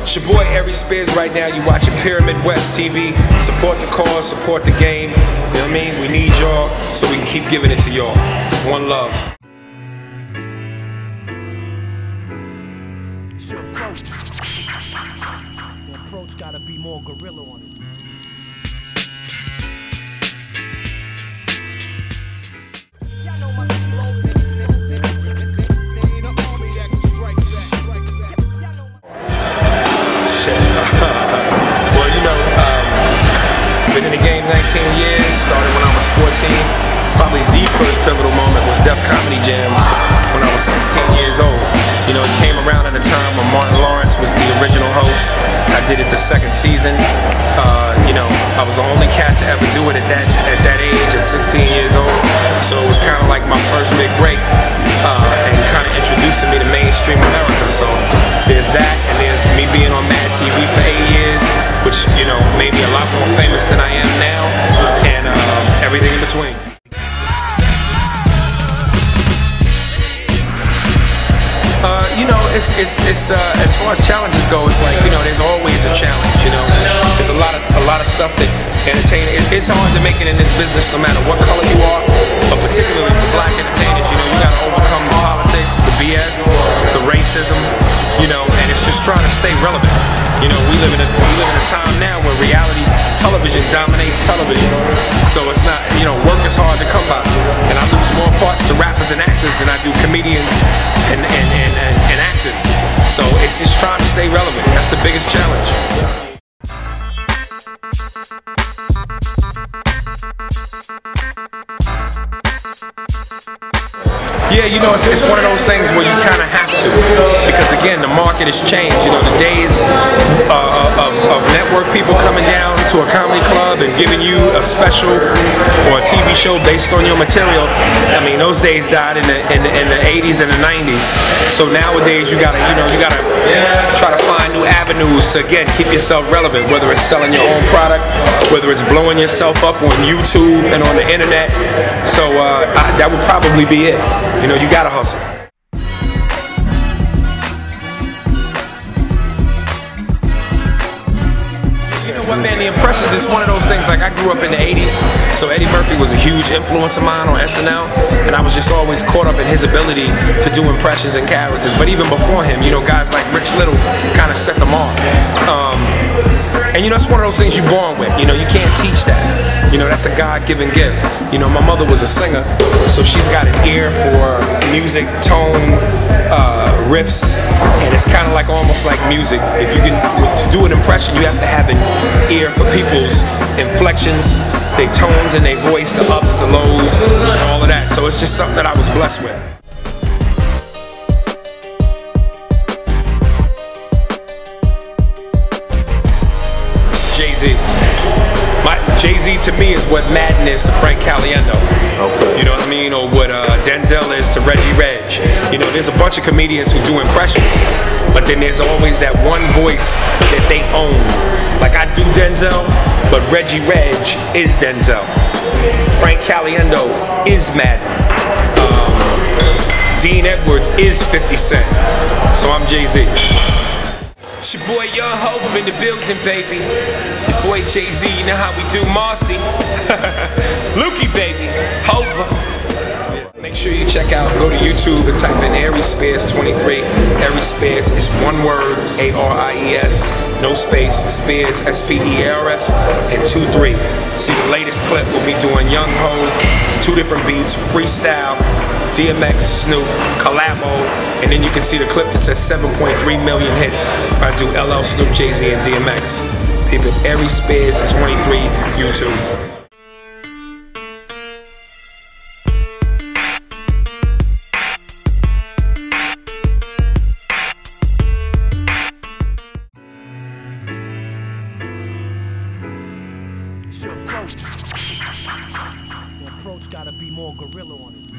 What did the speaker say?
It's your boy Aries Spears right now. You watching Pyramid West TV. Support the cause, support the game. You know what I mean? We need y'all so we can keep giving it to y'all. One love. It's your approach. The approach gotta be more guerrilla on it. Been in the game 19 years, started when I was 14. Probably the first pivotal moment was Def Comedy Jam when I was 16 years old. You know, it came around at a time when Martin Lawrence was the original host. I did it the second season. You know, I was the only cat to ever do it at that age, at 16 years old. So it was kind of like my first big break and kind of introducing me to mainstream America. So there's that, and there's me being on Mad TV for 8 years, which, you know, made me a lot more famous than I am now, and everything in between. You know, it's as far as challenges go, it's like, you know, there's always a challenge. You know, there's a lot of stuff that it's hard to make it in this business, no matter what color you are, but particularly for black entertainers. You know, you got to overcome the politics, the BS, the racism. You know, and it's just trying to stay relevant. You know, we live in a time now where reality television dominates television. So it's not, you know, work is hard to come by, and I lose more parts to rappers and actors than I do comedians and actors. So it's just trying to stay relevant. That's the biggest challenge. Yeah, you know, it's one of those things where you kind of have to, because again, the market has changed. You know, the days of network people coming down to a comedy club and giving you a special or a TV show based on your material, I mean, those days died in the 80s and the 90s. So nowadays, you gotta try to find new avenues to, again, keep yourself relevant, whether it's selling your own product, whether it's blowing yourself up on YouTube and on the internet. So that would probably be it. You know, you gotta hustle. You know what, man, the impressions is one of those things. Like, I grew up in the 80s, so Eddie Murphy was a huge influence of mine on SNL, and I was just always caught up in his ability to do impressions and characters. But even before him, you know, guys like Rich Little kind of set them off. And you know, it's one of those things you're born with. You know, you can't teach that. You know, that's a God-given gift. You know, my mother was a singer, so she's got an ear for music, tone, riffs, and it's kind of like almost like music. If you can, to do an impression, you have to have an ear for people's inflections, their tones and their voice, the ups, the lows, and all of that. So it's just something that I was blessed with. Jay-Z. Jay-Z to me is what Madden is to Frank Caliendo. Okay. You know what I mean? Or what Denzel is to Reggie Reg. You know, there's a bunch of comedians who do impressions, but then there's always that one voice that they own. Like, I do Denzel, but Reggie Reg is Denzel. Frank Caliendo is Madden. Dean Edwards is 50 Cent. So I'm Jay-Z. It's your boy Young Hov in the building, baby. Your boy Jay-Z, you know how we do, Marcy. Lukey, baby. Hova. Yeah. Make sure you check out, go to YouTube and type in Aries Spears 23. Aries Spears is one word, A-R-I-E-S, no space, Spears, S-P-E-A-R-S, and 23. See the latest clip, we'll be doing Young Hov, 2 different beats, freestyle, DMX, Snoop, collabo, and then you can see the clip that says 7.3 million hits. I do LL, Snoop, Jay-Z, and DMX. People, Aries Spears 23, YouTube. It's your approach. The approach gotta be more guerrilla on it.